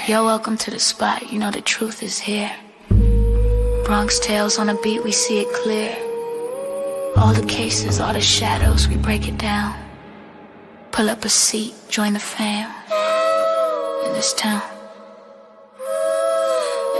You're welcome to the spot, you know the truth is here. BronxTails on a beat, we see it clear. All the cases, all the shadows, we break it down. Pull up a seat, join the fam in this town.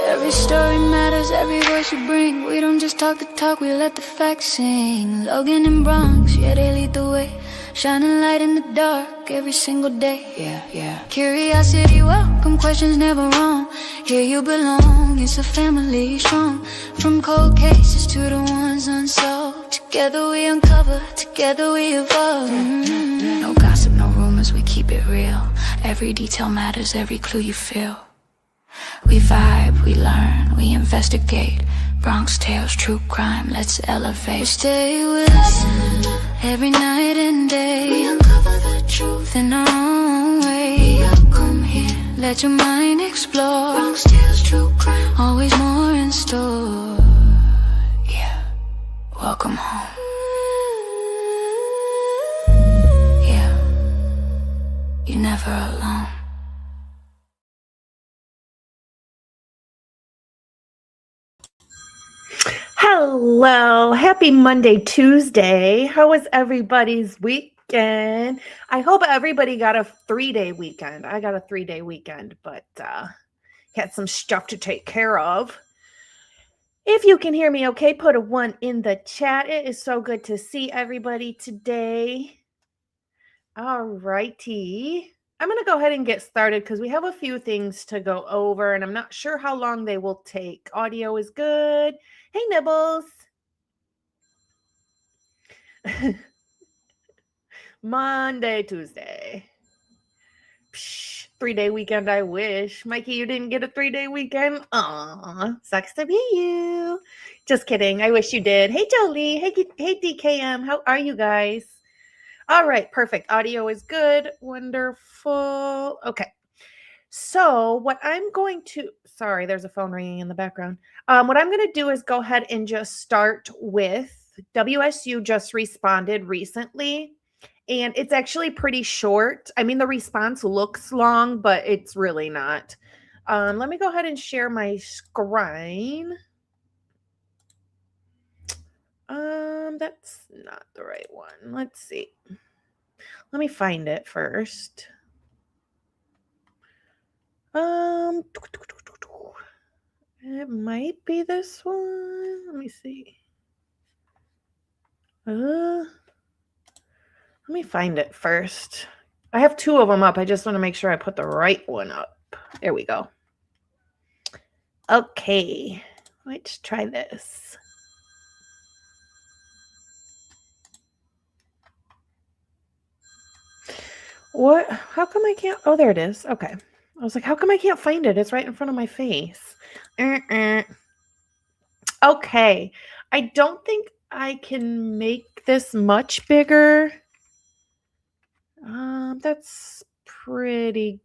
Every story matters, every voice you bring. We don't just talk the talk, we let the facts sing. Logan and Bronx, yeah, they lead the way. Shining light in the dark every single day. Yeah. Curiosity welcome, questions never wrong. Here you belong, it's a family strong. From cold cases to the ones unsolved. Together we uncover, together we evolve. No gossip, no rumors, we keep it real. Every detail matters, every clue you feel. We vibe, we learn, we investigate. BronxTails True Crime, let's elevate. So stay with us every night and day. We uncover the truth in our own way. Come here, let your mind explore. BronxTails True Crime, always more in store. Yeah, welcome home. Yeah, you're never alone. Hello, happy Monday, Tuesday. How was everybody's weekend? I hope everybody got a 3-day weekend. I got a 3-day weekend, but had some stuff to take care of. If you can hear me okay, put a 1 in the chat. It is so good to see everybody today. All righty. I'm going to go ahead and get started because we have a few things to go over, and I'm not sure how long they will take. Audio is good. Hey, Nibbles. Monday, Tuesday. 3-day weekend, I wish. Mikey, you didn't get a 3-day weekend? Aw, sucks to be you. Just kidding. I wish you did. Hey, Jolie. Hey, DKM. How are you guys? All right, perfect. Audio is good. Wonderful. Okay. So what I'm going to, sorry, there's a phone ringing in the background. What I'm going to do is go ahead and just start with WSU just responded recently, and it's actually pretty short. I mean, the response looks long, but it's really not. Let me go ahead and share my screen. That's not the right one. Let's see. Let me find it first. It might be this one. Let me see. Let me find it first. I have 2 of them up. I just want to make sure I put the right one up. There we go. Okay. Let's try this. What? How come I can't? Oh, there it is. Okay. I was like, how come I can't find it? It's right in front of my face. Okay. I don't think I can make this much bigger. That's pretty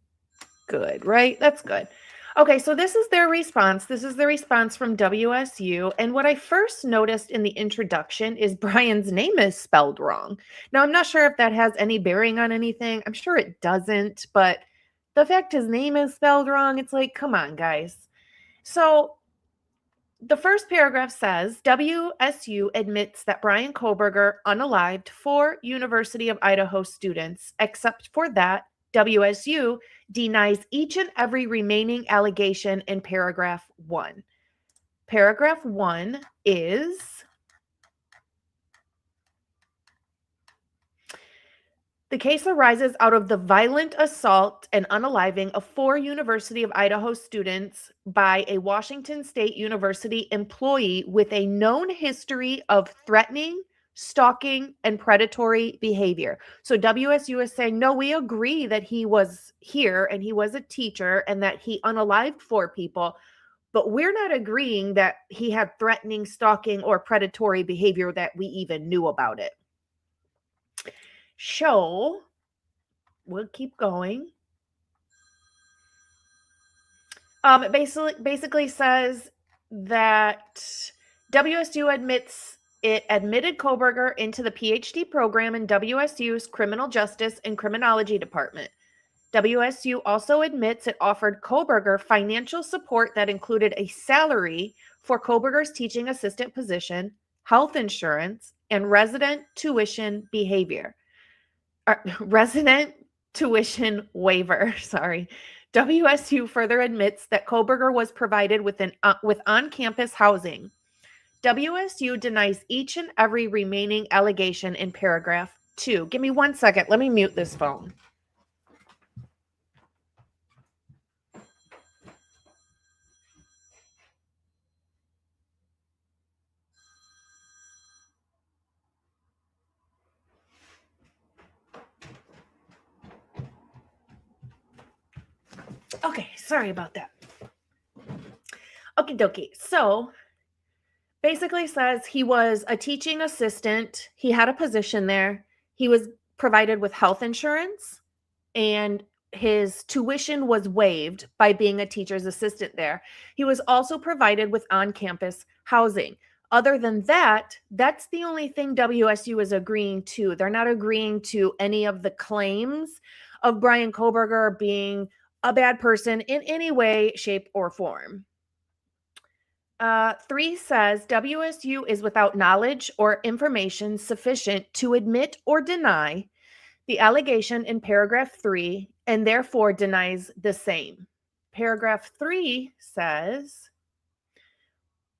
good, right? That's good. Okay, so this is their response. This is the response from WSU. And what I first noticed in the introduction is Bryan's name is spelled wrong. Now, I'm not sure if that has any bearing on anything. I'm sure it doesn't, but the fact his name is spelled wrong, it's like, come on, guys. So the first paragraph says, WSU admits that Bryan Kohberger unalived 4 University of Idaho students, except for that WSU denies each and every remaining allegation in paragraph 1. Paragraph 1 is, the case arises out of the violent assault and unaliving of 4 University of Idaho students by a Washington State University employee with a known history of threatening, stalking, and predatory behavior. So WSU is saying, no, we agree that he was here and he was a teacher and that he unalived 4 people, but we're not agreeing that he had threatening, stalking, or predatory behavior that we even knew about it. So we'll keep going. It basically says that WSU admitted Kohberger into the PhD program in WSU's Criminal Justice and Criminology Department. WSU also admits it offered Kohberger financial support that included a salary for Kohberger's teaching assistant position, health insurance, and resident tuition waiver. Sorry. WSU further admits that Kohberger was provided with on-campus housing. WSU denies each and every remaining allegation in paragraph 2. Give me 1 second. Let me mute this phone. Okay, sorry about that. Okie dokie. So basically says he was a teaching assistant. He had a position there. He was provided with health insurance, and his tuition was waived by being a teacher's assistant there. He was also provided with on-campus housing. Other than that, that's the only thing WSU is agreeing to. They're not agreeing to any of the claims of Bryan Kohberger being a bad person in any way, shape, or form. 3 says WSU is without knowledge or information sufficient to admit or deny the allegation in paragraph 3 and therefore denies the same. Paragraph 3 says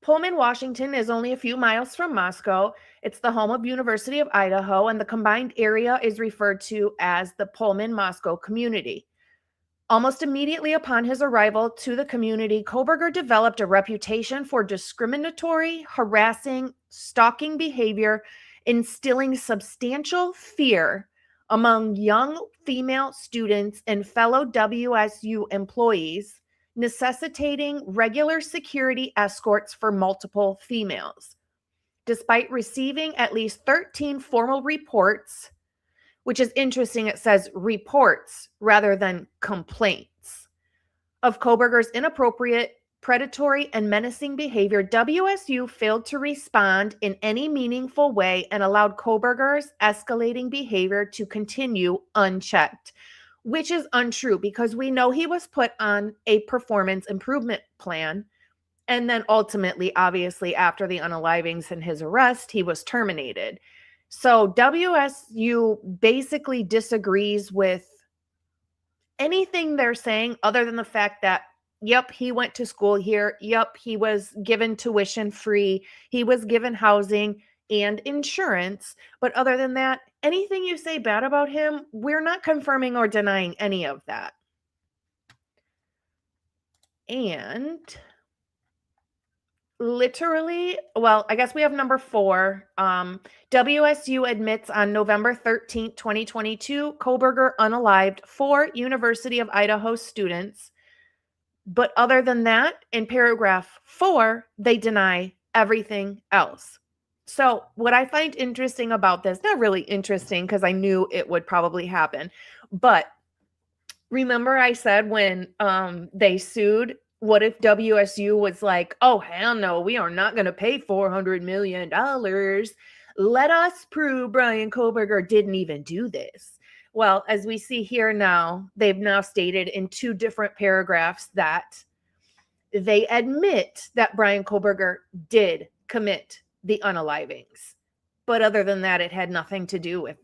Pullman, Washington is only a few miles from Moscow. It's the home of University of Idaho, and the combined area is referred to as the Pullman-Moscow community. Almost immediately upon his arrival to the community, Kohberger developed a reputation for discriminatory, harassing, stalking behavior, instilling substantial fear among young female students and fellow WSU employees, necessitating regular security escorts for multiple females. Despite receiving at least 13 formal reports, which is interesting, it says reports rather than complaints, of Kohberger's inappropriate, predatory, and menacing behavior, WSU failed to respond in any meaningful way and allowed Kohberger's escalating behavior to continue unchecked, which is untrue because we know he was put on a performance improvement plan. And then ultimately, obviously, after the unalivings and his arrest, he was terminated. So WSU basically disagrees with anything they're saying other than the fact that, yep, he went to school here. Yep, he was given tuition free. He was given housing and insurance. But other than that, anything you say bad about him, we're not confirming or denying any of that. And literally, well, I guess we have number 4. WSU admits on November 13th, 2022, Kohberger unalived 4 University of Idaho students. But other than that, in paragraph 4, they deny everything else. So what I find interesting about this, not really interesting because I knew it would probably happen, but remember I said when they sued, what if WSU was like, oh, hell no, we are not going to pay $400 million. Let us prove Bryan Kohberger didn't even do this. Well, as we see here now, they've now stated in 2 different paragraphs that they admit that Bryan Kohberger did commit the unalivings. But other than that, it had nothing to do with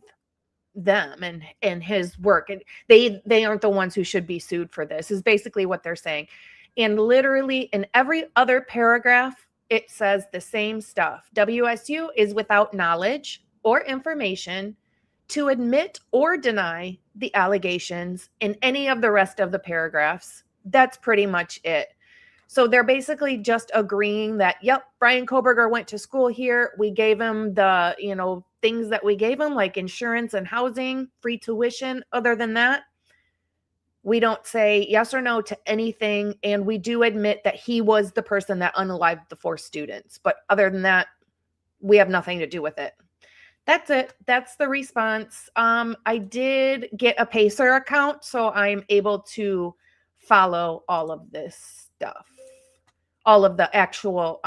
them and his work. And they aren't the ones who should be sued for this, is basically what they're saying. And literally in every other paragraph, it says the same stuff. WSU is without knowledge or information to admit or deny the allegations in any of the rest of the paragraphs. That's pretty much it. So they're basically just agreeing that, yep, Bryan Kohberger went to school here. We gave him the, things that we gave him, like insurance and housing, free tuition. Other than that, we don't say yes or no to anything. And we do admit that he was the person that unalived the 4 students. But other than that, we have nothing to do with it. That's it. That's the response. I did get a Pacer account, so I'm able to follow all of this stuff, all of the actual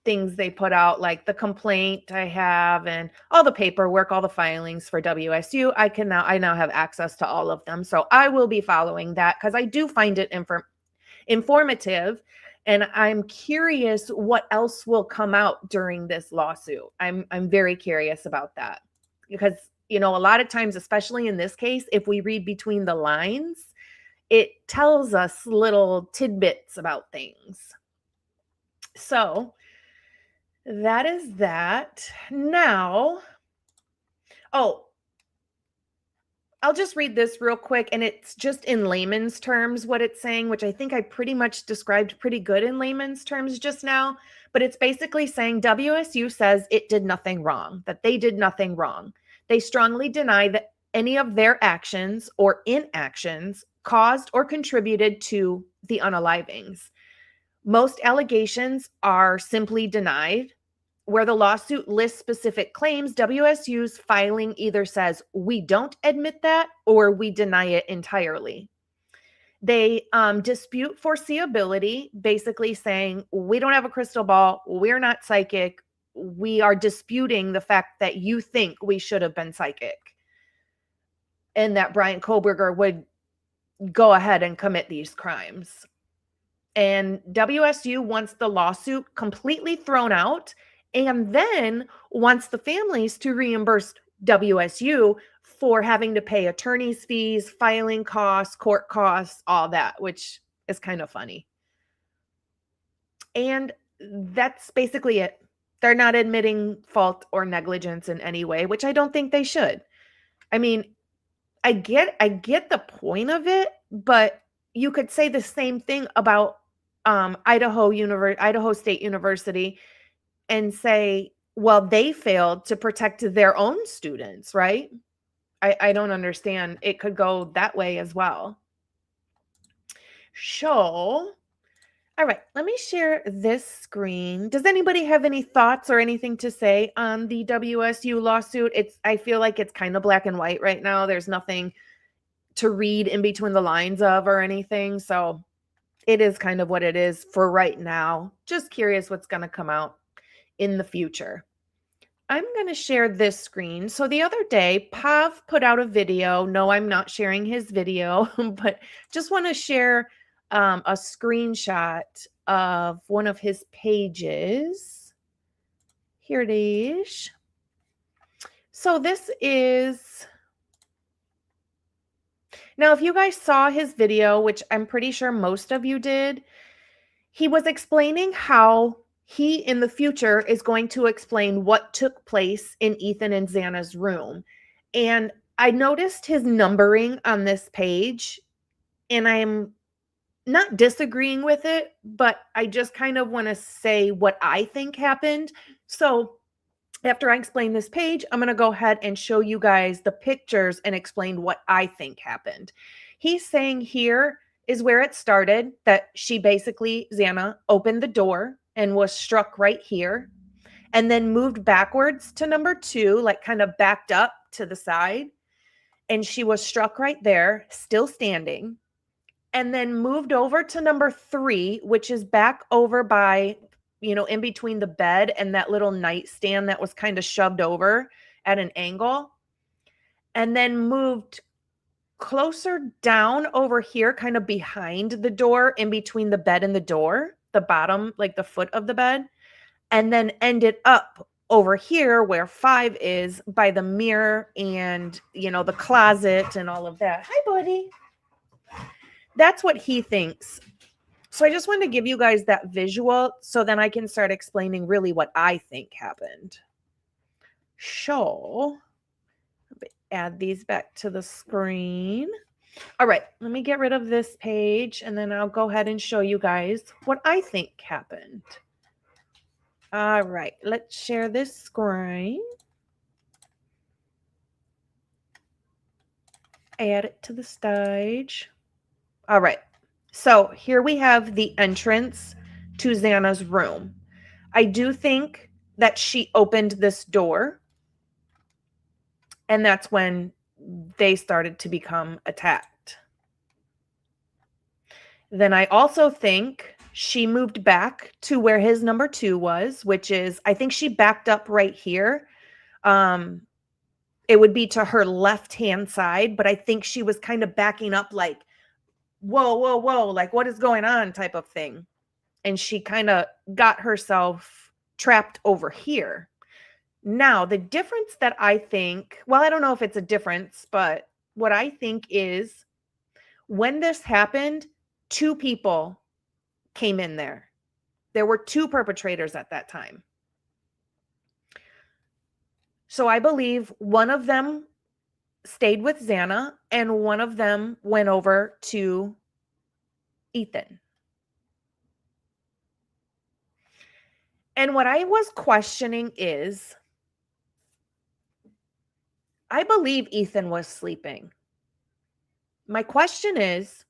things they put out, like the complaint I have and all the paperwork, all the filings for WSU. I now have access to all of them. So I will be following that because I do find it informative. And I'm curious what else will come out during this lawsuit. I'm very curious about that because, a lot of times, especially in this case, if we read between the lines, it tells us little tidbits about things. So that is that. Now, I'll just read this real quick, and it's just in layman's terms what it's saying, which I think I pretty much described pretty good in layman's terms just now. But it's basically saying WSU says it did nothing wrong, that they did nothing wrong. They strongly deny that any of their actions or inactions caused or contributed to the unalivings. Most allegations are simply denied. Where the lawsuit lists specific claims, WSU's filing either says, we don't admit that, or we deny it entirely. They dispute foreseeability, basically saying, we don't have a crystal ball, we're not psychic, we are disputing the fact that you think we should have been psychic, and that Bryan Kohberger would go ahead and commit these crimes. And WSU wants the lawsuit completely thrown out, and then wants the families to reimburse WSU for having to pay attorney's fees, filing costs, court costs, all that, which is kind of funny. And that's basically it. They're not admitting fault or negligence in any way, which I don't think they should. I mean, I get the point of it, but you could say the same thing about Idaho State University and say, well, they failed to protect their own students, right? I don't understand. It could go that way as well. So, all right, let me share this screen. Does anybody have any thoughts or anything to say on the WSU lawsuit? I feel like it's kind of black and white right now. There's nothing to read in between the lines of or anything. So it is kind of what it is for right now. Just curious what's going to come out in the future. I'm going to share this screen. So the other day, Pav put out a video. No, I'm not sharing his video, but just want to share a screenshot of one of his pages. Here it is. So this is... Now, if you guys saw his video, which I'm pretty sure most of you did, he was explaining how he, in the future, is going to explain what took place in Ethan and Xana'S room. And I noticed his numbering on this page, and I'm not disagreeing with it, but I just kind of want to say what I think happened. So after I explain this page, I'm going to go ahead and show you guys the pictures and explain what I think happened. He's saying here is where it started, that she basically, Xana, opened the door and was struck right here, and then moved backwards to number 2, like kind of backed up to the side. And she was struck right there, still standing, and then moved over to number 3, which is back over by, in between the bed and that little nightstand that was kind of shoved over at an angle, and then moved closer down over here, kind of behind the door, in between the bed and the door, the bottom, like the foot of the bed, and then ended up over here where 5 is, by the mirror and, the closet and all of that. Hi, buddy. That's what he thinks. So I just wanted to give you guys that visual so then I can start explaining really what I think happened. So, let me add these back to the screen. All right, let me get rid of this page, and then I'll go ahead and show you guys what I think happened. All right, let's share this screen. Add it to the stage. All right, so here we have the entrance to Xana'S room. I do think that she opened this door, and that's when they started to become attacked. Then I also think She moved back to where his number 2 was, which is, I think she backed up right here. It would be to her left-hand side, but I think she was kind of backing up like, whoa, whoa, whoa, like what is going on type of thing. And she kind of got herself trapped over here. Now, the difference that I think, well, I don't know if it's a difference, but what I think is when this happened, 2 people came in there. There were 2 perpetrators at that time. So I believe one of them stayed with Xana and one of them went over to Ethan. And what I was questioning is, I believe Ethan was sleeping. My question is,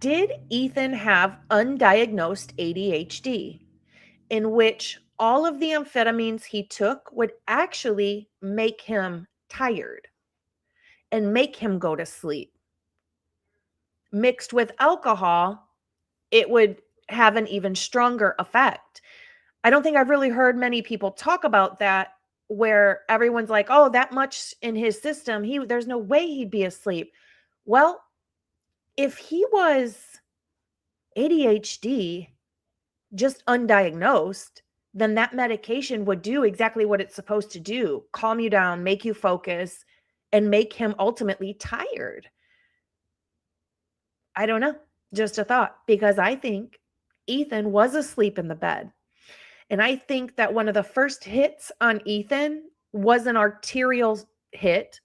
did Ethan have undiagnosed ADHD, in which all of the amphetamines he took would actually make him tired and make him go to sleep? Mixed with alcohol, it would have an even stronger effect. I don't think I've really heard many people talk about that, where everyone's like, oh, that much in his system, there's no way he'd be asleep. Well, if he was ADHD, just undiagnosed, then that medication would do exactly what it's supposed to do: calm you down, make you focus, and make him ultimately tired. I don't know, just a thought, because I think Ethan was asleep in the bed. And I think that one of the first hits on Ethan was an arterial hit,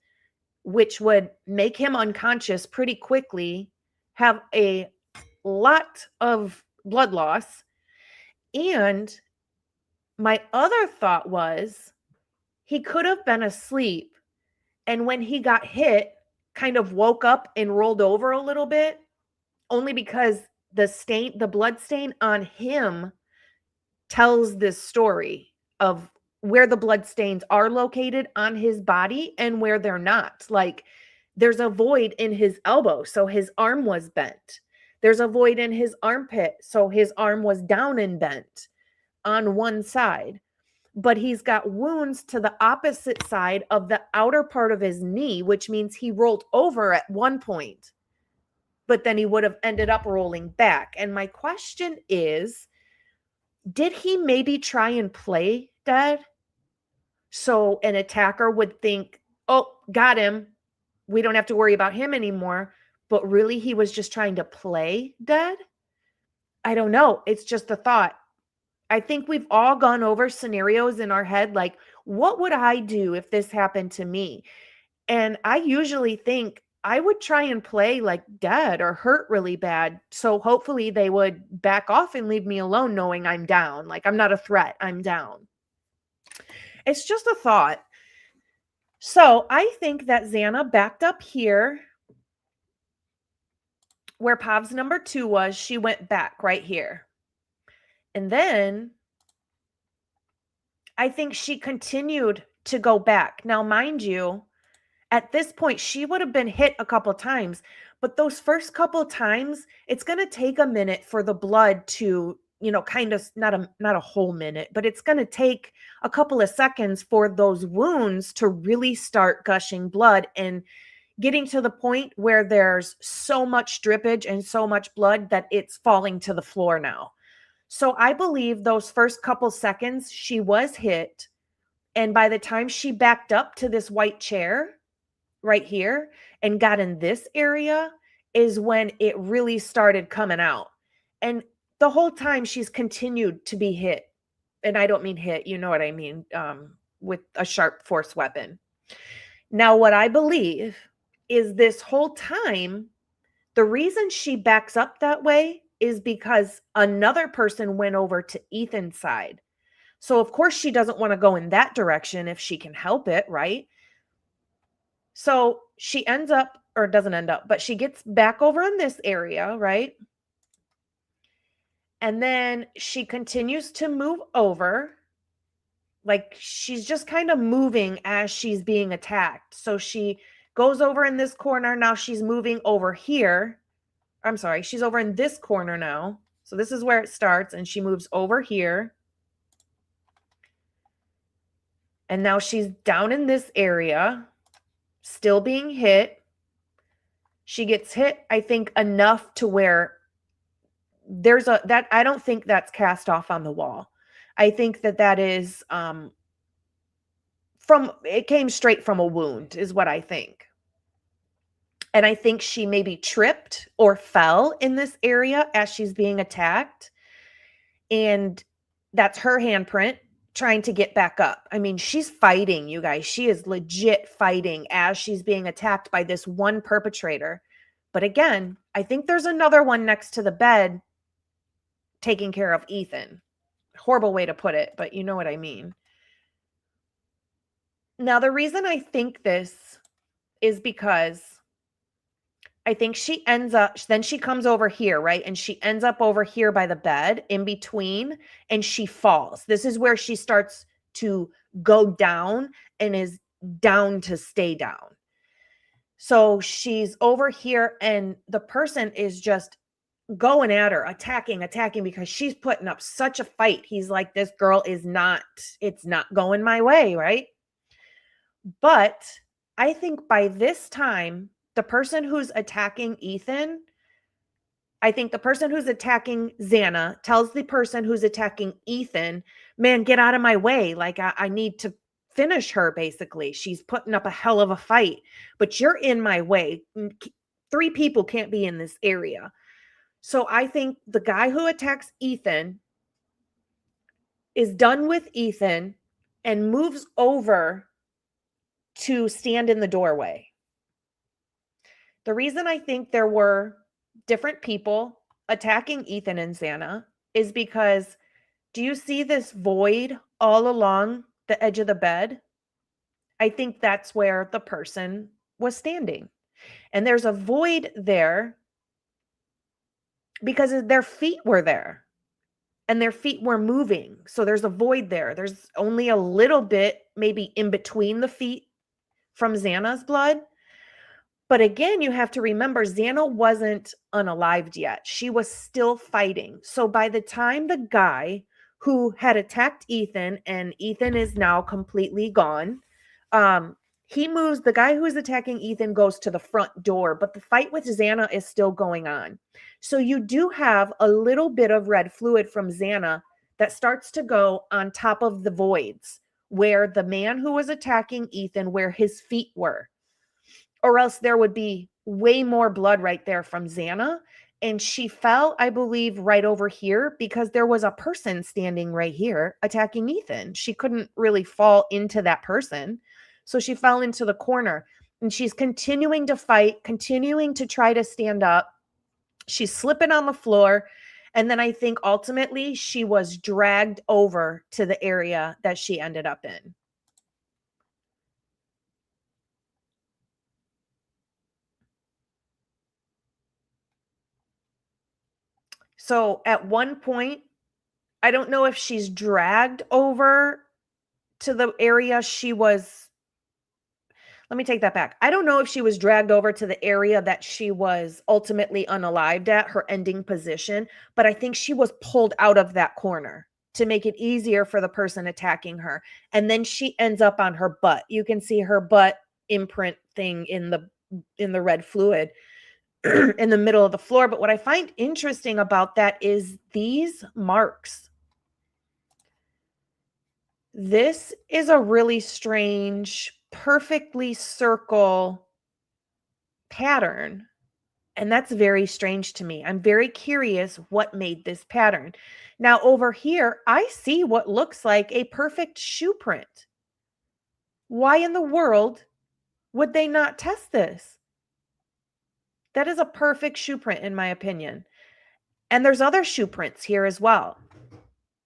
which would make him unconscious pretty quickly, have a lot of blood loss. And my other thought was, he could have been asleep, and when he got hit, kind of woke up and rolled over a little bit, only because the blood stain on him tells this story of where the blood stains are located on his body and where they're not. Like, there's a void in his elbow, so his arm was bent. There's a void in his armpit, so his arm was down and bent on one side. But he's got wounds to the opposite side of the outer part of his knee, which means he rolled over at one point, but then he would have ended up rolling back. And my question is, did he maybe try and play dead? So an attacker would think, oh, got him, we don't have to worry about him anymore. But really, he was just trying to play dead? I don't know. It's just a thought. I think we've all gone over scenarios in our head, like, what would I do if this happened to me? And I usually think I would try and play like dead or hurt really bad. So hopefully they would back off and leave me alone, knowing I'm down. Like, I'm not a threat, I'm down. It's just a thought. So I think that Xana backed up here where Pav's number 2 was. She went back right here. And then I think she continued to go back. Now, mind you, at this point, she would have been hit a couple times, but those first couple times, it's going to take a minute for the blood to, kind of, not a whole minute, but it's going to take a couple of seconds for those wounds to really start gushing blood and getting to the point where there's so much drippage and so much blood that it's falling to the floor now. So I believe those first couple seconds she was hit. And by the time she backed up to this white chair right here and got in this area is when it really started coming out. And the whole time she's continued to be hit. And I don't mean hit, you know what I mean, with a sharp force weapon. Now, what I believe is this whole time, the reason she backs up that way is because another person went over to Ethan's side. So of course she doesn't want to go in that direction if she can help it, right? So she ends up, or doesn't end up, but she gets back over in this area, right? And then she continues to move over. Like, she's just kind of moving as she's being attacked. So she goes over in this corner. Now she's moving over here. I'm sorry, she's over in this corner now. So this is where it starts, and she moves over here. And now she's down in this area, still being hit. She gets hit, I think, enough to where I don't think that's cast off on the wall. I think that is it came straight from a wound, is what I think. And I think she maybe tripped or fell in this area as she's being attacked. And that's her handprint trying to get back up. I mean, she's fighting, you guys. She is legit fighting as she's being attacked by this one perpetrator. But again, I think there's another one next to the bed taking care of Ethan. Horrible way to put it, but you know what I mean. Now, the reason I think this is because I think she ends up, then she comes over here, right? And she ends up over here by the bed in between, and she falls. This is where she starts to go down and is down to stay down. So she's over here, and the person is just going at her, attacking, because she's putting up such a fight. He's like, this girl is not, it's not going my way, right? But I think by this time, the person who's attacking Ethan, I think the person who's attacking Xana tells the person who's attacking Ethan, man, get out of my way. Like, I need to finish her, basically. She's putting up a hell of a fight, but you're in my way. 3 people can't be in this area. So I think the guy who attacks Ethan is done with Ethan and moves over to stand in the doorway. The reason I think there were different people attacking Ethan and Xana is because, do you see this void all along the edge of the bed? I think that's where the person was standing. And there's a void there because their feet were there and their feet were moving. So there's a void there. There's only a little bit maybe in between the feet from Xana's blood. But again, you have to remember, Xana wasn't unalived yet. She was still fighting. So by the time the guy who had attacked Ethan, and Ethan is now completely gone, he moves, the guy who is attacking Ethan goes to the front door, but the fight with Xana is still going on. So you do have a little bit of red fluid from Xana that starts to go on top of the voids where the man who was attacking Ethan, where his feet were. Or else there would be way more blood right there from Xana. And she fell, I believe, right over here because there was a person standing right here attacking Ethan. She couldn't really fall into that person. So she fell into the corner, and she's continuing to fight, continuing to try to stand up. She's slipping on the floor. And then I think ultimately she was dragged over to the area that she ended up in. So at one point, I don't know if she's dragged over to the area she was. Let me take that back. I don't know if she was dragged over to the area that she was ultimately unalived at, her ending position, but I think she was pulled out of that corner to make it easier for the person attacking her. And then she ends up on her butt. You can see her butt imprint thing in the red fluid in the middle of the floor. But what I find interesting about that is these marks. This is a really strange, perfectly circle pattern. And that's very strange to me. I'm very curious what made this pattern. Now over here, I see what looks like a perfect shoe print. Why in the world would they not test this? That is a perfect shoe print in my opinion. And there's other shoe prints here as well.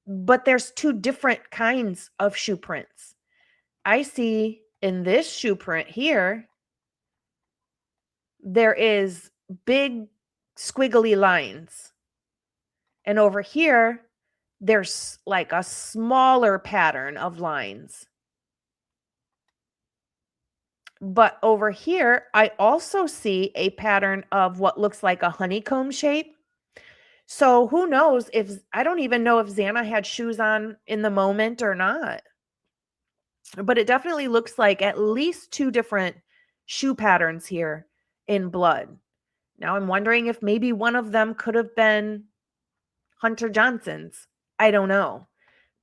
But there's 2 different kinds of shoe prints. I see in this shoe print here, there is big squiggly lines. And over here, there's like a smaller pattern of lines. But over here, I also see a pattern of what looks like a honeycomb shape. So who knows I don't even know if Xana had shoes on in the moment or not. But it definitely looks like at least 2 different shoe patterns here in blood. Now I'm wondering if maybe one of them could have been Hunter Johnson's. I don't know.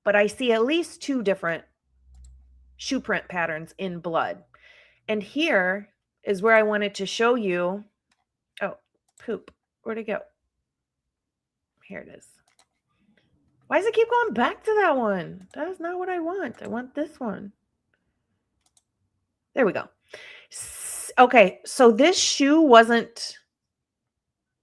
But I see at least 2 different shoe print patterns in blood. And here is where I wanted to show you. Oh, poop. Where'd it go? Here it is. Why does it keep going back to that one? That is not what I want. I want this one. There we go. Okay, so this shoe wasn't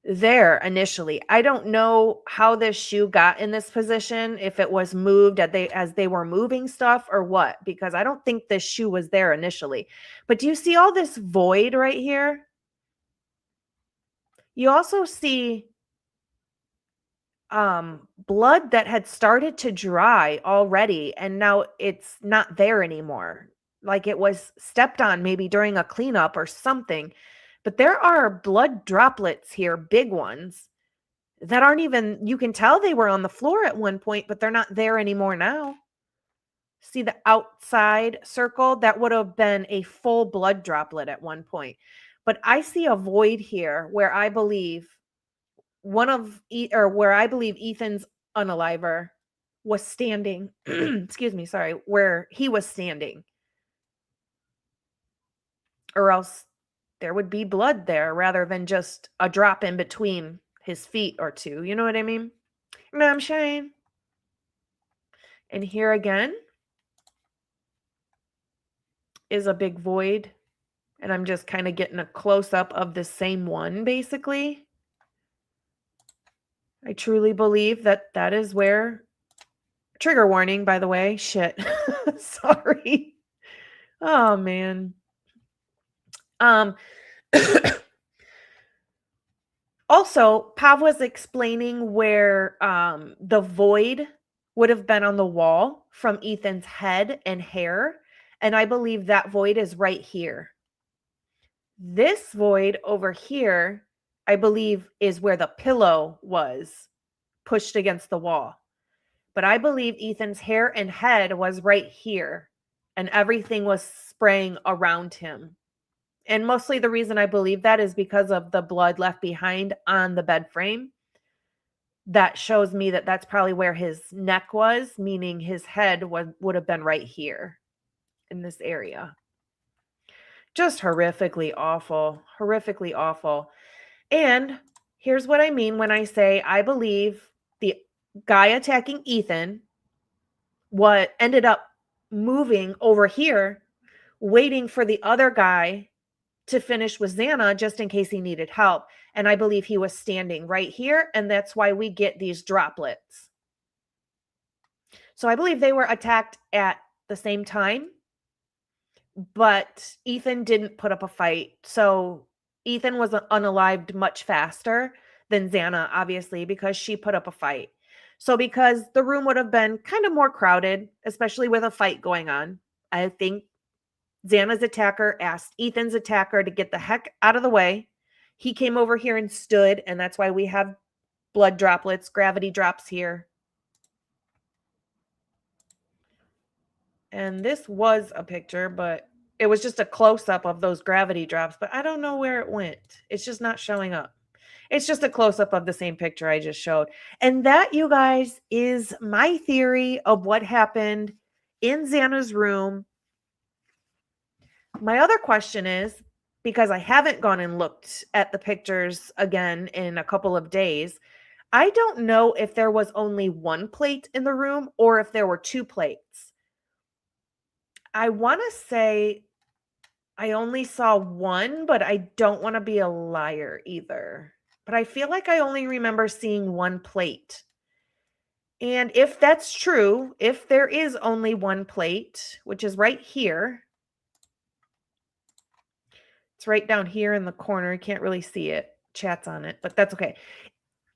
there initially. I don't know how this shoe got in this position, if it was moved as they were moving stuff or what, because I don't think this shoe was there initially. But do you see all this void right here? You also see blood that had started to dry already, and now it's not there anymore. Like it was stepped on maybe during a cleanup or something. But there are blood droplets here, big ones, that aren't even, you can tell they were on the floor at one point, but they're not there anymore now. See the outside circle? That would have been a full blood droplet at one point. But I see a void here where I believe where I believe Ethan's unaliver was standing. Excuse me, sorry, where he was standing. Or else there would be blood there rather than just a drop in between his feet or two. You know what I mean? Ma'am Shane. And here again is a big void. And I'm just kind of getting a close-up of the same one, basically. I truly believe that is where... Trigger warning, by the way. Shit. Sorry. Oh, man. Also, Pav was explaining where the void would have been on the wall from Ethan's head and hair. And I believe that void is right here. This void over here, I believe, is where the pillow was pushed against the wall. But I believe Ethan's hair and head was right here. And everything was spraying around him. And mostly the reason I believe that is because of the blood left behind on the bed frame. That shows me that that's probably where his neck was, meaning his head would have been right here in this area. Just horrifically awful, horrifically awful. And here's what I mean when I say I believe the guy attacking Ethan what ended up moving over here, waiting for the other guy to finish with Xana just in case he needed help. And I believe he was standing right here, and that's why we get these droplets. So I believe they were attacked at the same time, but Ethan didn't put up a fight. So Ethan was unalived much faster than Xana, obviously, because she put up a fight. So because the room would have been kind of more crowded, especially with a fight going on, I think Xana's attacker asked Ethan's attacker to get the heck out of the way. He came over here and stood, and that's why we have blood droplets, gravity drops here. And this was a picture, but it was just a close-up of those gravity drops, but I don't know where it went. It's just not showing up. It's just a close-up of the same picture I just showed. And that, you guys, is my theory of what happened in Xana's room. My other question is, because I haven't gone and looked at the pictures again in a couple of days, I don't know if there was only one plate in the room or if there were 2 plates. I want to say I only saw one, but I don't want to be a liar either. But I feel like I only remember seeing 1 plate. And if that's true, if there is only 1 plate, which is right here, it's right down here in the corner. You can't really see it. Chat's on it, but that's okay.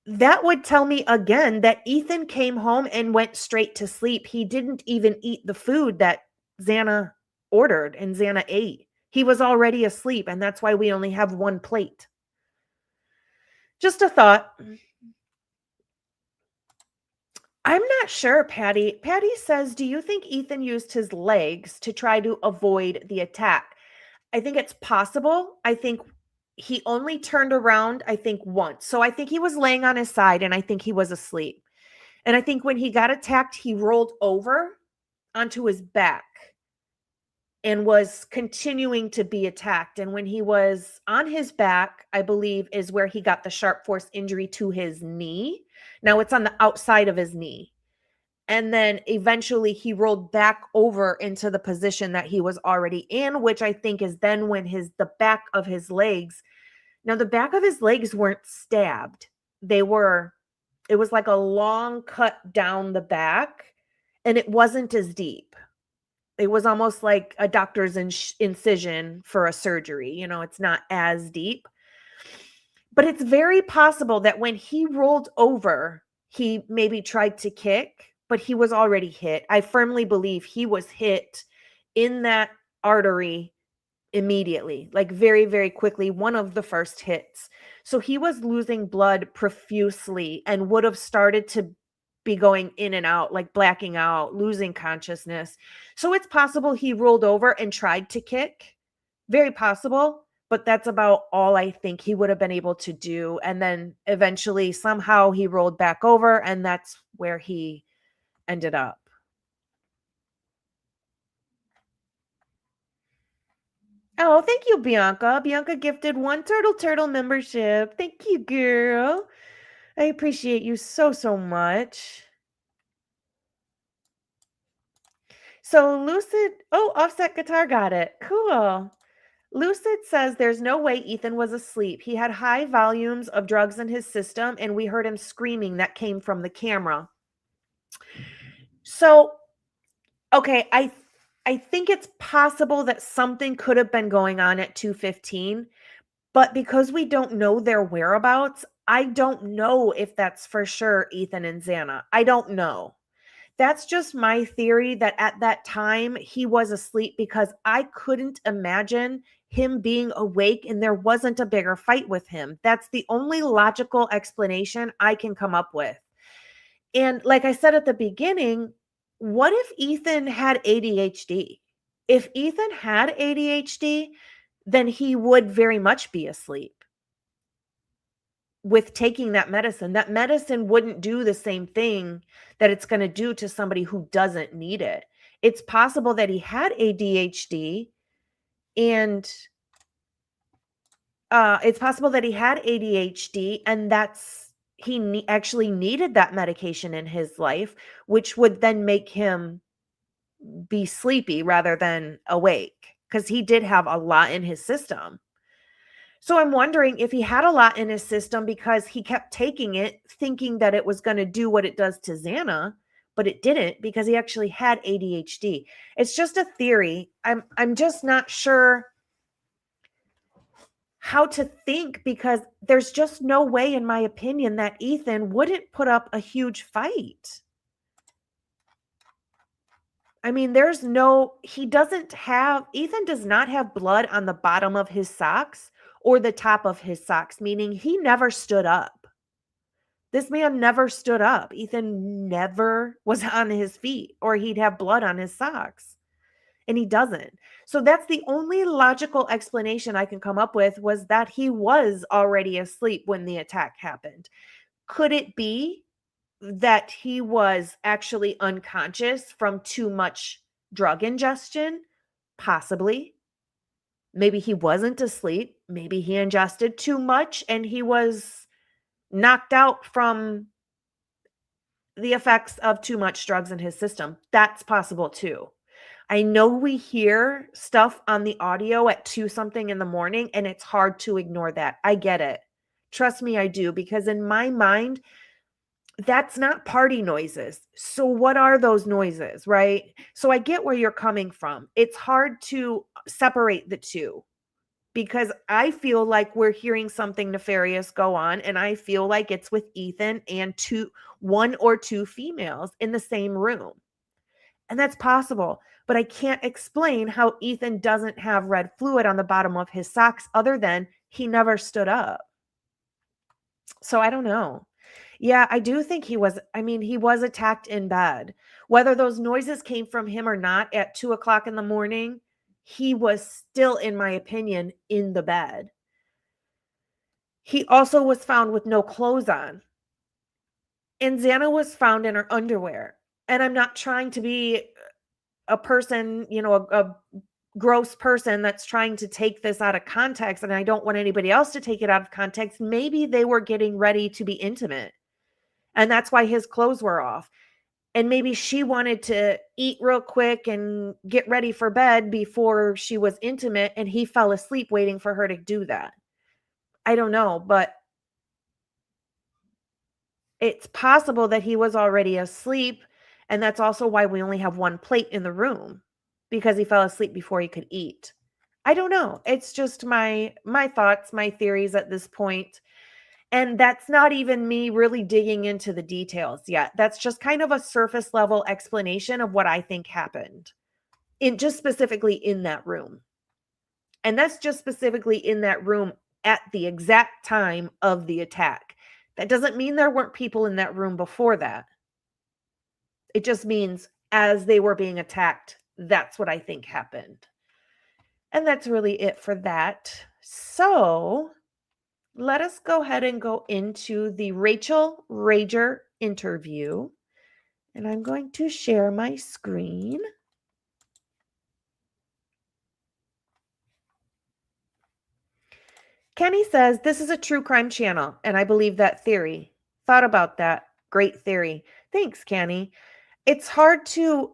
That would tell me again that Ethan came home and went straight to sleep. He didn't even eat the food that Xana ordered and Xana ate. He was already asleep, and that's why we only have 1 plate. Just a thought. I'm not sure, Patty. Patty says, do you think Ethan used his legs to try to avoid the attack? I think it's possible. I think he only turned around, I think, once. So I think he was laying on his side and I think he was asleep. And I think when he got attacked, he rolled over onto his back and was continuing to be attacked. And when he was on his back, I believe is where he got the sharp force injury to his knee. Now it's on the outside of his knee. And then eventually he rolled back over into the position that he was already in, which I think is then when the back of his legs. Now the back of his legs weren't stabbed. It was like a long cut down the back, and it wasn't as deep. It was almost like a doctor's incision for a surgery. It's not as deep. But it's very possible that when he rolled over, he maybe tried to kick, but he was already hit. I firmly believe he was hit in that artery immediately, like very, very quickly, one of the first hits. So he was losing blood profusely and would have started to be going in and out, like blacking out, losing consciousness. So it's possible he rolled over and tried to kick. Very possible, but that's about all I think he would have been able to do. And then eventually somehow he rolled back over, and that's where he ended up. Oh, thank you, Bianca. Bianca gifted 1 Turtle membership. Thank you, girl. I appreciate you so, so much. So Offset Guitar got it. Cool. Lucid says there's no way Ethan was asleep. He had high volumes of drugs in his system, and we heard him screaming that came from the camera. So, okay, I think it's possible that something could have been going on at 2:15, but because we don't know their whereabouts, I don't know if that's for sure Ethan and Xana. I don't know. That's just my theory that at that time he was asleep, because I couldn't imagine him being awake and there wasn't a bigger fight with him. That's the only logical explanation I can come up with. And like I said at the beginning, what if Ethan had ADHD? If Ethan had ADHD, then he would very much be asleep with taking that medicine. That medicine wouldn't do the same thing that it's going to do to somebody who doesn't need it. It's possible that he had ADHD, and he actually needed that medication in his life, which would then make him be sleepy rather than awake, because he did have a lot in his system. So I'm wondering if he had a lot in his system because he kept taking it thinking that it was going to do what it does to Xana, but it didn't, because he actually had ADHD. It's just a theory. I'm just not sure how to think, because there's just no way, in my opinion, that Ethan wouldn't put up a huge fight. I mean, Ethan does not have blood on the bottom of his socks or the top of his socks, meaning he never stood up. This man never stood up. Ethan never was on his feet, or he'd have blood on his socks. And he doesn't. So that's the only logical explanation I can come up with, was that he was already asleep when the attack happened. Could it be that he was actually unconscious from too much drug ingestion? Possibly. Maybe he wasn't asleep. Maybe he ingested too much and he was knocked out from the effects of too much drugs in his system. That's possible too. I know we hear stuff on the audio at 2 something in the morning, and it's hard to ignore that. I get it. Trust me, I do, because in my mind, that's not party noises. So what are those noises, right? So I get where you're coming from. It's hard to separate the two, because I feel like we're hearing something nefarious go on, and I feel like it's with Ethan and 1 or 2 females in the same room. And that's possible, but I can't explain how Ethan doesn't have red fluid on the bottom of his socks other than he never stood up. So I don't know. Yeah, I do think he was, he was attacked in bed. Whether those noises came from him or not at 2 o'clock in the morning, he was still, in my opinion, in the bed. He also was found with no clothes on. And Xana was found in her underwear. And I'm not trying to be a person, a gross person that's trying to take this out of context. And I don't want anybody else to take it out of context. Maybe they were getting ready to be intimate. And that's why his clothes were off. And maybe she wanted to eat real quick and get ready for bed before she was intimate. And he fell asleep waiting for her to do that. I don't know, but it's possible that he was already asleep. And that's also why we only have one plate in the room, because he fell asleep before he could eat. I don't know. It's just my thoughts, my theories at this point. And that's not even me really digging into the details yet. That's just kind of a surface level explanation of what I think happened just specifically in that room. And that's just specifically in that room at the exact time of the attack. That doesn't mean there weren't people in that room before that. It just means as they were being attacked, that's what I think happened. And that's really it for that. So let us go ahead and go into the Rachel Rager interview. And I'm going to share my screen. Kenny says, this is a true crime channel, and I believe that theory. Thought about that. Great theory. Thanks, Kenny. It's hard to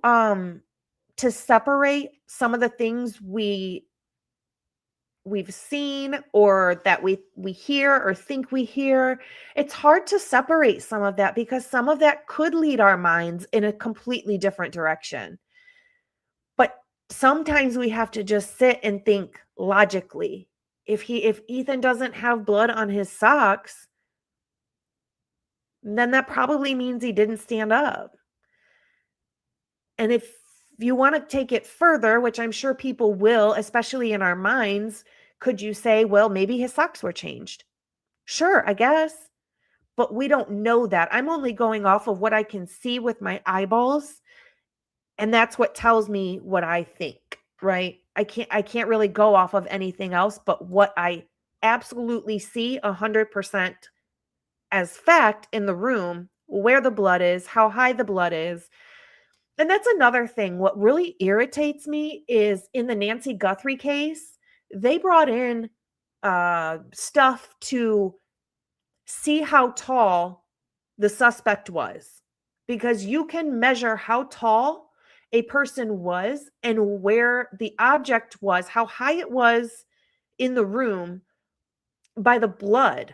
separate some of the things we've seen or that we hear or think we hear. It's hard to separate some of that because some of that could lead our minds in a completely different direction. But sometimes we have to just sit and think logically. If Ethan doesn't have blood on his socks, then that probably means he didn't stand up. And if you want to take it further, which I'm sure people will, especially in our minds, could you say, well, maybe his socks were changed? Sure, I guess. But we don't know that. I'm only going off of what I can see with my eyeballs. And that's what tells me what I think, right? I can't really go off of anything else but what I absolutely see 100% as fact in the room, where the blood is, how high the blood is. And that's another thing. What really irritates me is in the Nancy Guthrie case, they brought in stuff to see how tall the suspect was, because you can measure how tall a person was and where the object was, how high it was in the room by the blood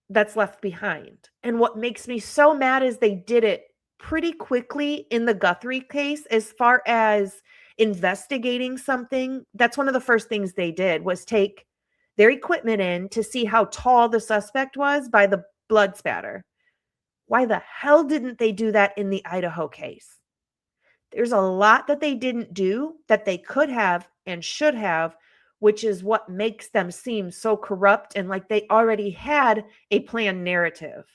that's left behind. And what makes me so mad is they did it pretty quickly in the Guthrie case as far as investigating something. That's one of the first things they did was take their equipment in to see how tall the suspect was by the blood spatter. Why the hell didn't they do that in the Idaho case? There's a lot that they didn't do that they could have and should have, which is what makes them seem so corrupt and like they already had a planned narrative.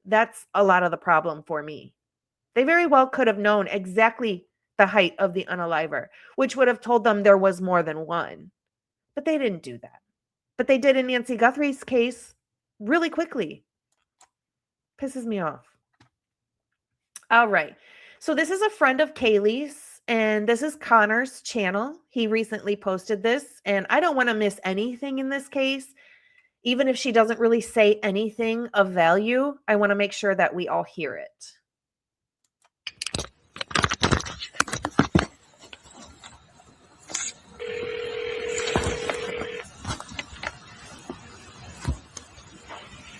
That's a lot of the problem for me. They very well could have known exactly the height of the unaliver, which would have told them there was more than one. But they didn't do that. But they did in Nancy Guthrie's case really quickly. Pisses me off. All right. So this is a friend of Kaylee's, and this is Connor's channel. He recently posted this, and I don't want to miss anything in this case. Even if she doesn't really say anything of value, I want to make sure that we all hear it.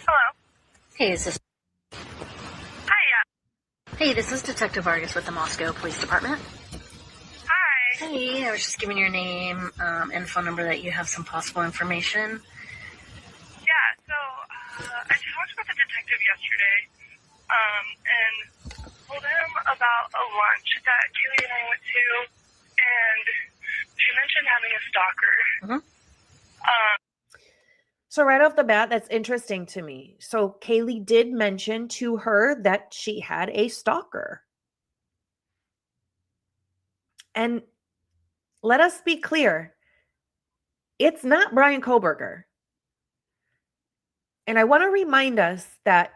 Hello. Hey, is this? Hi, yeah. Hey, this is Detective Vargas with the Moscow Police Department. Hi. Hey, I was just giving your name and phone number that you have some possible information. Yeah, so I talked with the detective yesterday and told him about a lunch that Kaylee and I went to, and she mentioned having a stalker. Mm-hmm. So right off the bat, that's interesting to me. So Kaylee did mention to her that she had a stalker. And let us be clear, it's not Bryan Kohberger. And I want to remind us that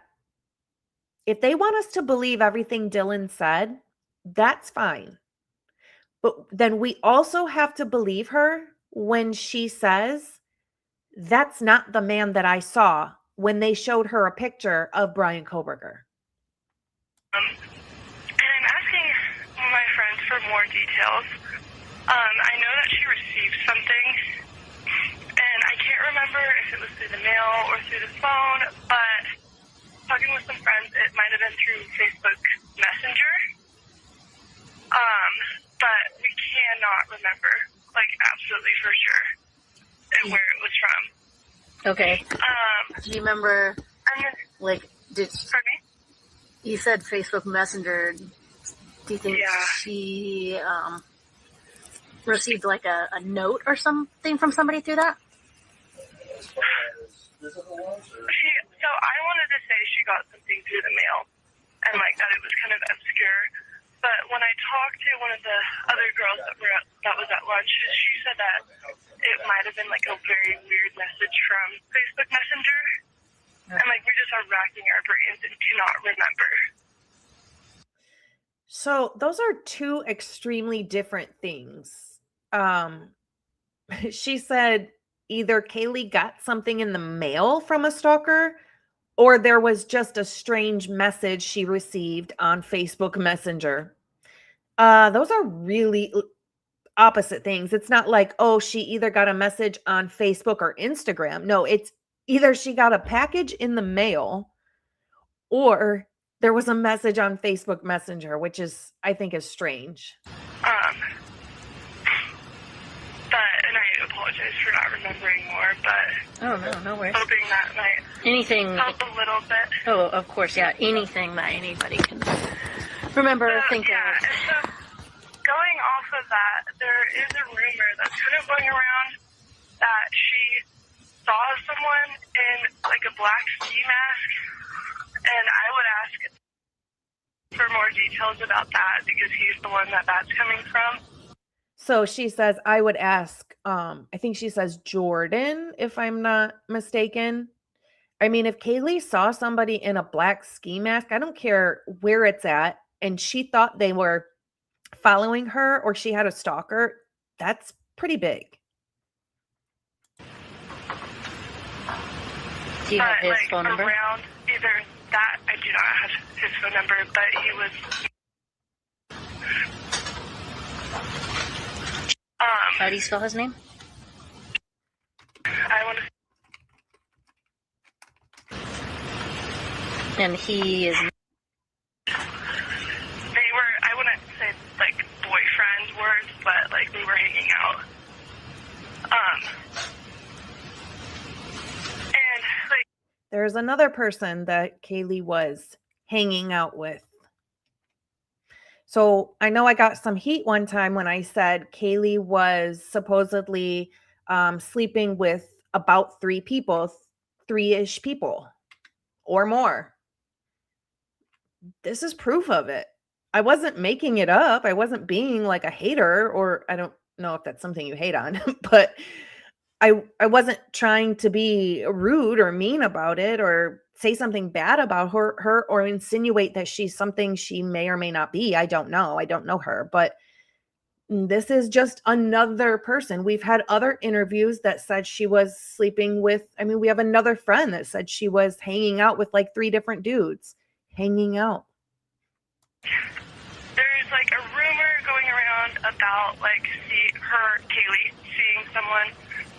if they want us to believe everything Dylan said, that's fine. But then we also have to believe her when she says, that's not the man that I saw when they showed her a picture of Bryan Kohberger. And I'm asking my friends for more details. I know that she received something, and I can't remember if it was through the mail or through the phone, but talking with some friends, it might have been through Facebook Messenger. But we cannot remember, like, absolutely for sure, and where it was from. Okay. Do you remember, And then, like, pardon me? you said Facebook Messenger. Do you think Yeah. she received like a note or something from somebody through that? So I wanted to say she got something through the mail, and like that it was kind of obscure. But when I talked to one of the other girls that was at lunch, she said that it might have been like a very weird message from Facebook Messenger, and like we just are racking our brains and cannot remember. So those are two extremely different things. She said either Kaylee got something in the mail from a stalker, or there was just a strange message she received on Facebook Messenger. Those are really opposite things. It's not like, oh, she either got a message on Facebook or Instagram. No, it's either she got a package in the mail or there was a message on Facebook Messenger, which is, I think, is strange. And I apologize for not remembering more, but Oh, no worries. hoping that might Anything. help a little bit. Oh, of course, yeah. Anything that anybody can remember or think Yeah, of. and so going off of that, there is a rumor that's kind of going around that she saw someone in like a black ski mask, and I would ask for more details about that because he's the one that's coming from. So she says, I would ask, I think she says Jordan, if I'm not mistaken. I mean, if Kaylee saw somebody in a black ski mask, I don't care where it's at, and she thought they were following her or she had a stalker, that's pretty big. Do you have his like phone number? around either that, I do not have his phone number, but he was. How do you spell his name? I want to. And he is. They were. I wouldn't say like boyfriend words, but like we were hanging out. And like. There's another person that Kaylee was hanging out with. So I know I got some heat one time when I said Kaylee was supposedly sleeping with about 3 people, 3-ish people or more. This is proof of it. I wasn't making it up. I wasn't being like a hater, or I don't know if that's something you hate on, but I wasn't trying to be rude or mean about it or say something bad about her or insinuate that she's something she may or may not be. I don't know. I don't know her, but this is just another person. We've had other interviews that said she was sleeping with, I mean, we have another friend that said she was hanging out with like 3 different dudes. Hanging out. There's like a rumor going around about like Kaylee seeing someone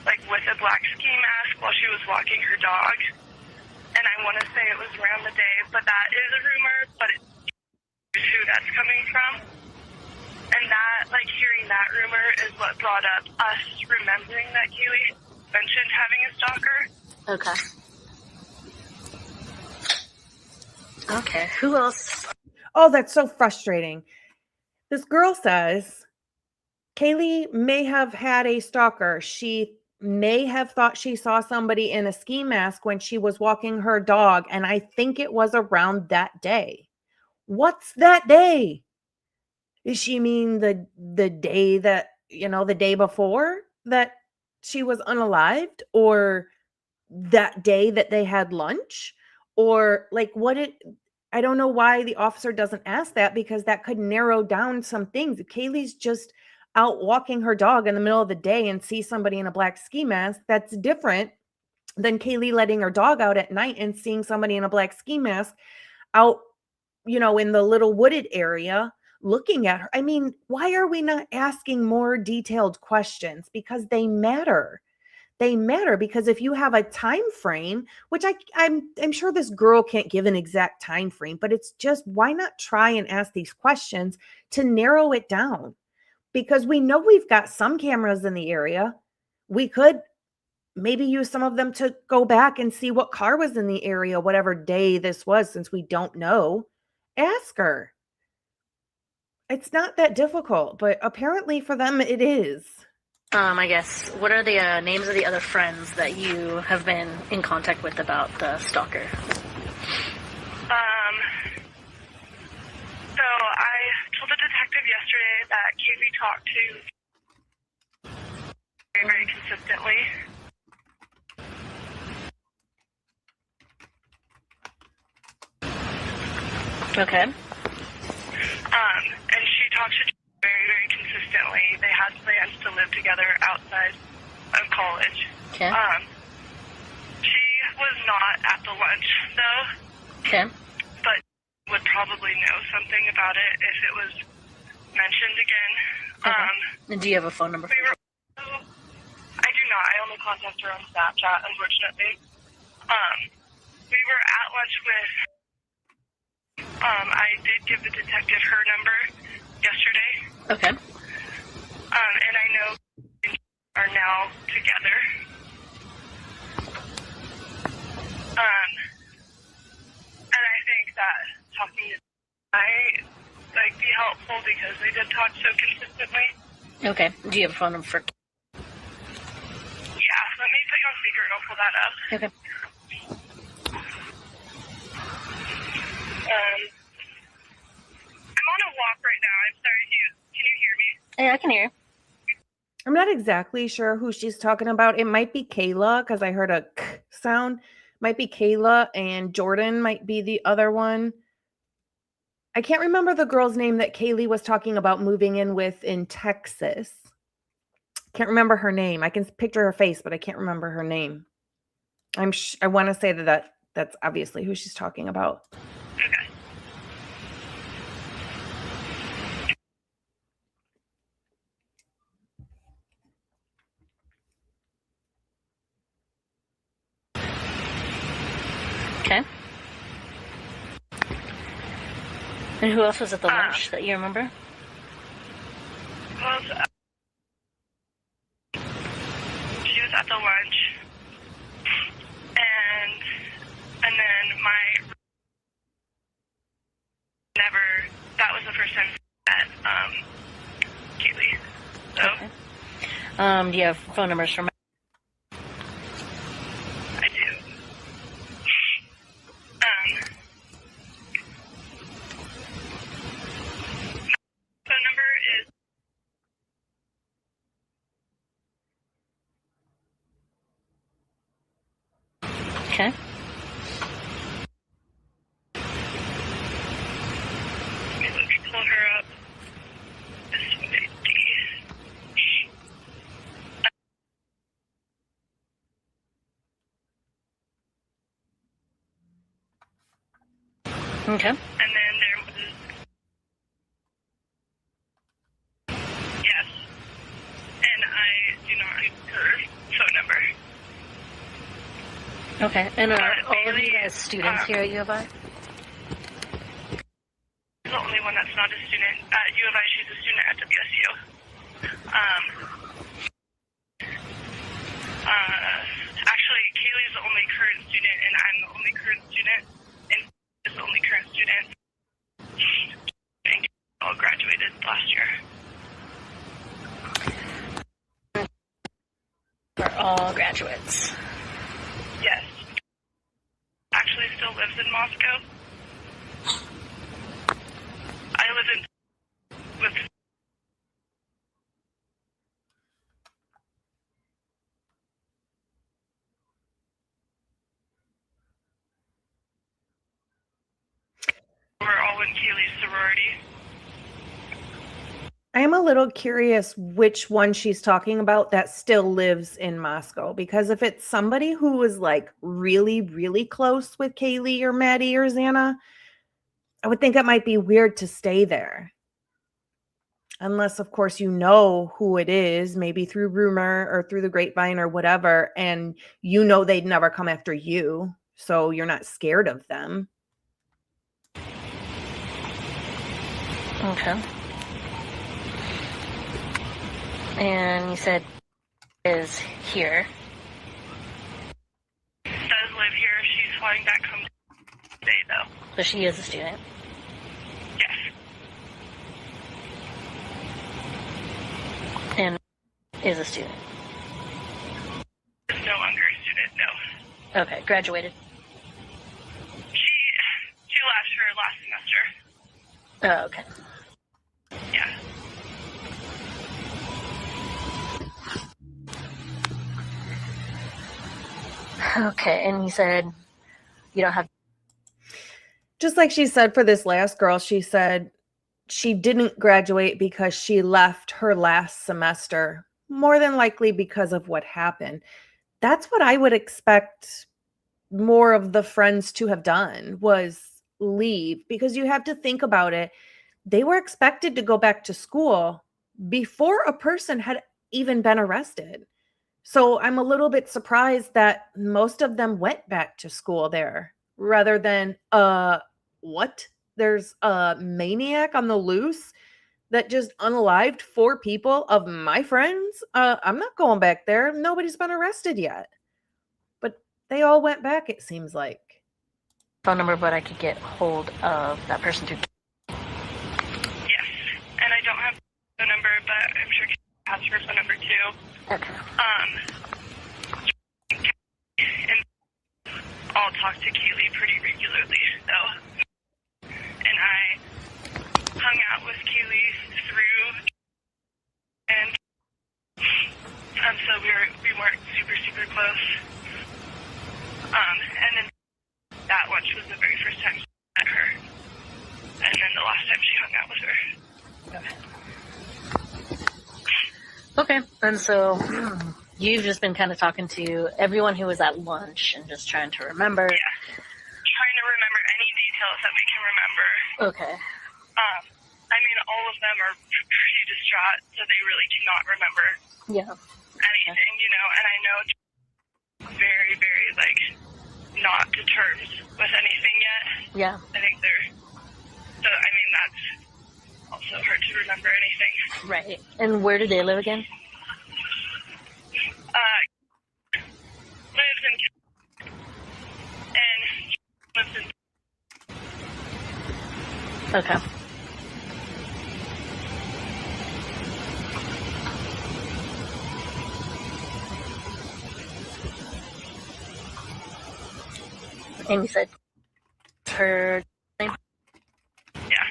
like with a black ski mask while she was walking her dog. And I want to say it was around the day, but that is a rumor, but it's who that's coming from. And that, like, hearing that rumor is what brought up us remembering that Kaylee mentioned having a stalker. Okay. Okay. Who else? Oh, that's so frustrating. This girl says Kaylee may have had a stalker. She may have thought she saw somebody in a ski mask when she was walking her dog. And I think it was around that day. What's that day? Does she mean the day that, the day before that she was unalived, or that day that they had lunch, or like I don't know why the officer doesn't ask that, because that could narrow down some things. If Kaylee's just out walking her dog in the middle of the day and see somebody in a black ski mask, that's different than Kaylee letting her dog out at night and seeing somebody in a black ski mask out, in the little wooded area looking at her. I mean, why are we not asking more detailed questions? Because they matter. They matter, because if you have a time frame, which I'm sure this girl can't give an exact time frame, but it's just, why not try and ask these questions to narrow it down? Because we know we've got some cameras in the area. We could maybe use some of them to go back and see what car was in the area, whatever day this was, since we don't know. Ask her. It's not that difficult, but apparently for them it is. I guess, what are the names of the other friends that you have been in contact with about the stalker? So I told the detective yesterday that Kaylee talked to very, very consistently. Okay. And she talked to very, very consistently. They had plans to live together outside of college. Okay. She was not at the lunch, though. Okay. But would probably know something about it if it was mentioned again. Okay. And do you have a phone number for her? I do not. I only contact her on Snapchat, unfortunately. We were at lunch with... I did give the detective her number yesterday. Okay. And I know they are now together. And I think that talking to might be helpful, because they did talk so consistently. Okay. Do you have a phone number for... Yeah, let me put you on speaker and I'll pull that up. Okay. I'm on a walk right now. I'm sorry. Can you hear me? Yeah, I can hear you. I'm not exactly sure who she's talking about. It might be Kayla, because I heard a k sound. Might be Kayla, and Jordan might be the other one. I can't remember the girl's name that Kaylee was talking about moving in with in Texas. Can't remember her name. I can picture her face, but I can't remember her name. I want to say that's obviously who she's talking about. Okay. Okay. And who else was at the lunch that you remember? Well, she was at the lunch, and then that was the first time I met Kaylee. So. Okay. Do you have phone numbers for I do. Phone number is Okay. let me pull her up. This would be Okay. And then there was... Yes. And I do not have her phone number. Okay. And are all of Bailey, you guys students here at U of I? The only one that's not a student at U of I, she's a student at WSU. Actually, Kaylee's the only current student, and I'm the only current student, and is the only current student. And all graduated last year. Are all graduates. Yes. Actually still lives in Moscow. I live in with we're all in Kaylee's sorority. I am a little curious which one she's talking about that still lives in Moscow, because if it's somebody who was like really, really close with Kaylee or Maddie or Xana, I would think it might be weird to stay there. Unless, of course, you know who it is, maybe through rumor or through the grapevine or whatever, and you know they'd never come after you, so you're not scared of them. Okay. And you said is here. Does live here. She's flying back home today, though. So she is a student. Yes. And is a student. Is no longer a student, no. Okay, graduated. She left her last semester. Oh, okay. Yeah. Okay, and you said you don't have... Just like she said for this last girl, she said she didn't graduate because she left her last semester, more than likely because of what happened. That's what I would expect more of the friends to have done, was leave, because you have to think about it. They were expected to go back to school before a person had even been arrested. So I'm a little bit surprised that most of them went back to school there rather than, what? There's a maniac on the loose that just unalived 4 people of my friends. I'm not going back there. Nobody's been arrested yet. But they all went back, it seems like. phone number, but I could get hold of that person through... Yes. And I don't have the number, but I'm sure Kaylee has her phone number, too. Okay. And I'll talk to Kaylee pretty regularly, though. And I hung out with Kaylee through, and so we weren't super close. And then that lunch was the very first time I met her, and then the last time she hung out with her. Okay, and so you've just been kind of talking to everyone who was at lunch and just trying to remember. Yeah, trying to remember any details that we can remember. Okay. I mean, all of them are pretty distraught, so they really cannot remember Yeah. anything, you know, and I know very, very, like, not to terms with anything yet. Yeah. I think so, I mean, that's also hard to remember anything. Right. And where do they live again? Lives in, and lives in, Okay. And you said her name? yeah.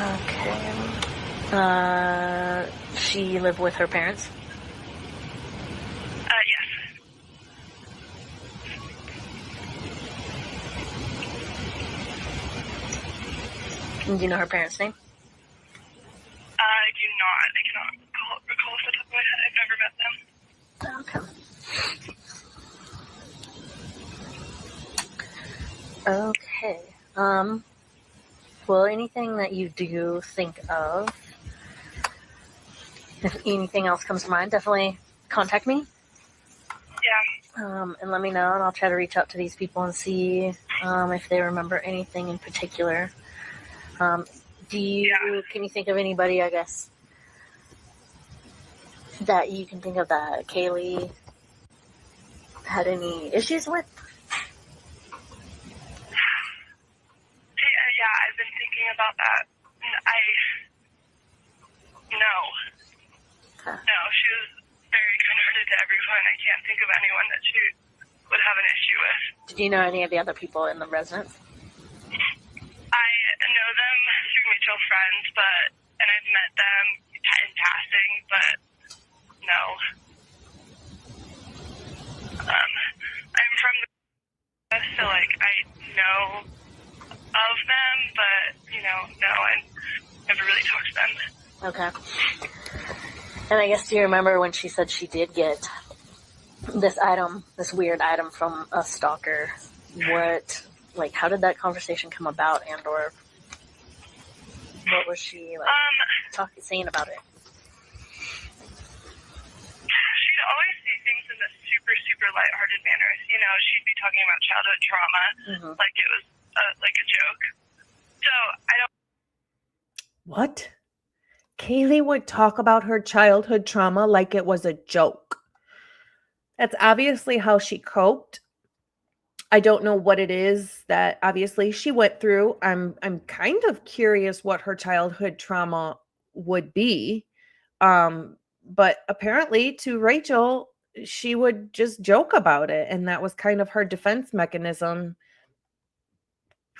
Okay. She lived with her parents? Yes. And do you know her parents' name? I do not. I cannot recall off the top of my head. I've never met them. Okay. Okay. Well, anything that you do think of, if anything else comes to mind, definitely contact me. Yeah. And let me know, and I'll try to reach out to these people and see if they remember anything in particular. Can you think of anybody, I guess, that you can think of that Kaylee had any issues with? Yeah, I've been thinking about that. No. No, she was very kind-hearted to everyone. I can't think of anyone that she would have an issue with. Did you know any of the other people in the residence? I know them through mutual friends, and I've met them in passing, but no. I'm from the so like I know of them, but no, I never really talked to them. Okay. And I guess, do you remember when she said she did get this weird item from a stalker? How did that conversation come about, and or what was she saying about it? She'd always say things in this super, super lighthearted manner. She'd be talking about childhood trauma like it was like a joke. So I don't. What? Kaylee would talk about her childhood trauma like it was a joke. That's obviously how she coped. I don't know what it is that obviously she went through. I'm kind of curious what her childhood trauma would be. But apparently to Rachel, she would just joke about it. And that was kind of her defense mechanism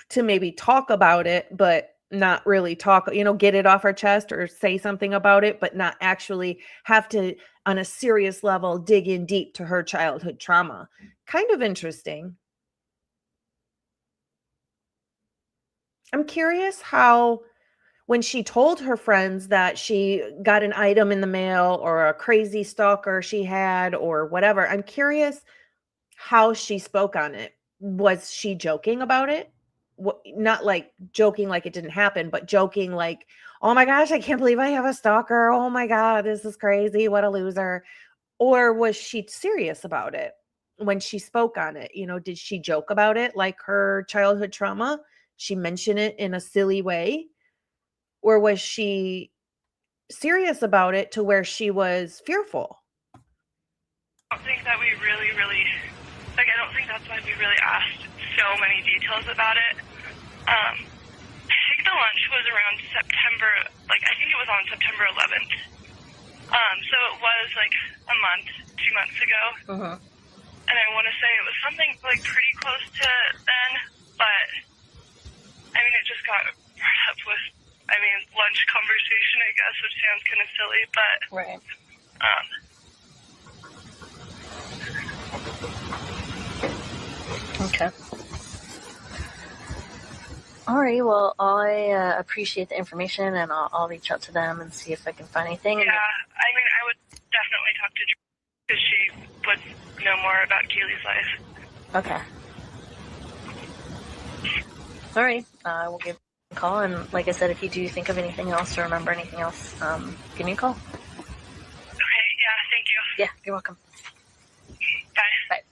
to maybe talk about it, but not really talk, get it off her chest or say something about it, but not actually have to, on a serious level, dig in deep to her childhood trauma. Kind of interesting. I'm curious how, when she told her friends that she got an item in the mail or a crazy stalker she had or whatever, I'm curious how she spoke on it. Was she joking about it? Not like joking like it didn't happen, but joking like, oh my gosh, I can't believe I have a stalker. Oh my God, this is crazy. What a loser. Or was she serious about it when she spoke on it? Did she joke about it like her childhood trauma? She mentioned it in a silly way? Or was she serious about it to where she was fearful? I don't think that we really, I don't think that's why we really asked so many details about it. I think the lunch was around September, I think it was on September 11th. So it was a month, 2 months ago. And I want to say it was something pretty close to then, but it just got brought up with, lunch conversation, I guess, which sounds kind of silly, but right. Okay. All right. Well, I appreciate the information, and I'll reach out to them and see if I can find anything. Yeah, I would definitely talk to Julie because she would know more about Kaylee's life. Okay. All right. We'll give a call, and like I said, if you do think of anything else or remember anything else, give me a call. Okay. Yeah. Thank you. Yeah. You're welcome. Bye. Bye.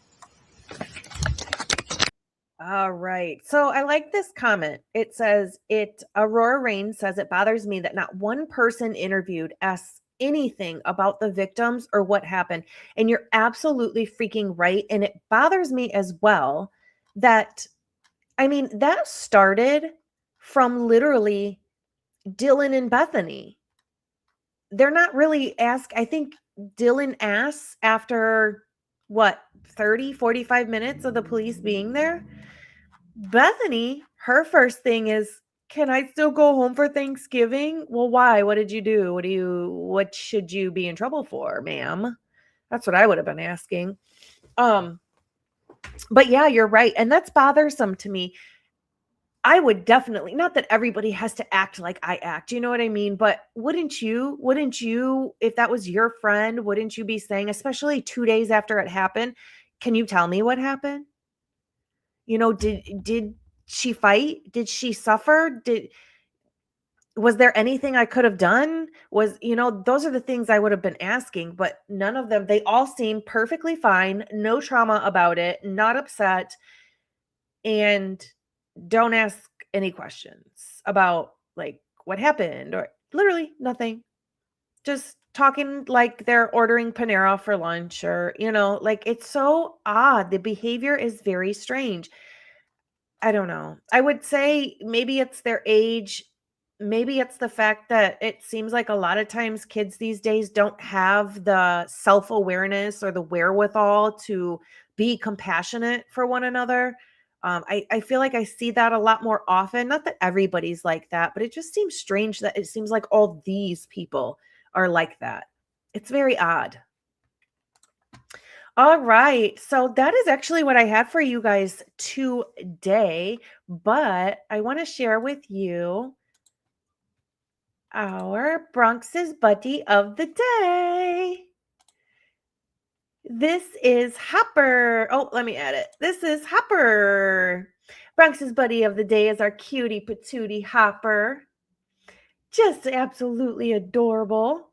All right. So I like this comment. It says, Aurora Rain says, it bothers me that not one person interviewed asks anything about the victims or what happened. And you're absolutely freaking right. And it bothers me as well that, that started from literally Dylan and Bethany. They're not really I think Dylan asks after 30, 45 minutes of the police being there. Bethany, her first thing is, can I still go home for Thanksgiving? Well, why? What did you do? What should you be in trouble for, ma'am? That's what I would have been asking. But yeah, you're right. And that's bothersome to me. I would definitely, not that everybody has to act like I act, you know what I mean? But wouldn't you, if that was your friend, wouldn't you be saying, especially 2 days after it happened, can you tell me what happened? Did she fight? Did she suffer? Was there anything I could have done? Those are the things I would have been asking, but none of them, they all seem perfectly fine. No trauma about it, not upset. And don't ask any questions about what happened or literally nothing. Just talking like they're ordering Panera for lunch or, it's so odd. The behavior is very strange. I don't know. I would say maybe it's their age. maybe it's the fact that it seems like a lot of times kids these days don't have the self-awareness or the wherewithal to be compassionate for one another. I feel like I see that a lot more often. Not that everybody's like that, but it just seems strange that it seems like all these people are like that. It's very odd. All right. So that is actually what I had for you guys today. But I want to share with you our Bronx's buddy of the day. This is Hopper. Oh, let me add it. This is Hopper. Bronx's buddy of the day is our cutie patootie Hopper. Just absolutely adorable.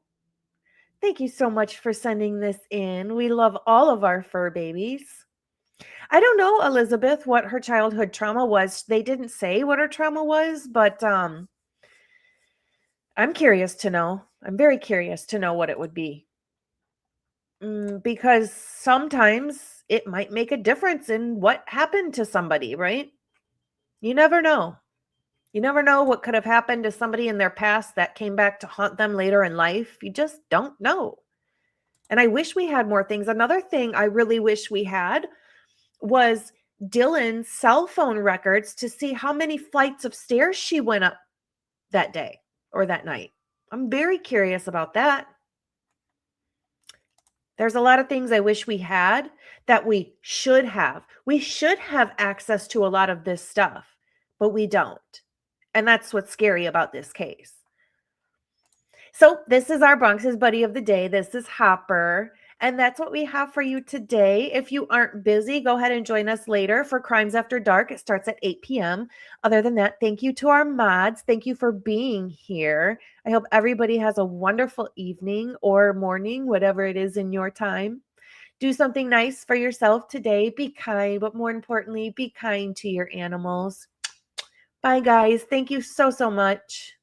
Thank you so much for sending this in. We love all of our fur babies. I don't know, Elizabeth, what her childhood trauma was. They didn't say what her trauma was, but I'm curious to know. I'm very curious to know what it would be. Because sometimes it might make a difference in what happened to somebody, right? You never know. You never know what could have happened to somebody in their past that came back to haunt them later in life. You just don't know. And I wish we had more things. Another thing I really wish we had was Dylan's cell phone records to see how many flights of stairs she went up that day or that night. I'm very curious about that. There's a lot of things I wish we had that we should have. We should have access to a lot of this stuff, but we don't. And that's what's scary about this case. So this is our Bronx's buddy of the day. This is Hopper. And that's what we have for you today. If you aren't busy, go ahead and join us later for Crimes After Dark. It starts at 8 p.m. Other than that, thank you to our mods. Thank you for being here. I hope everybody has a wonderful evening or morning, whatever it is in your time. Do something nice for yourself today. Be kind, but more importantly, be kind to your animals. Bye, guys. Thank you so, so much.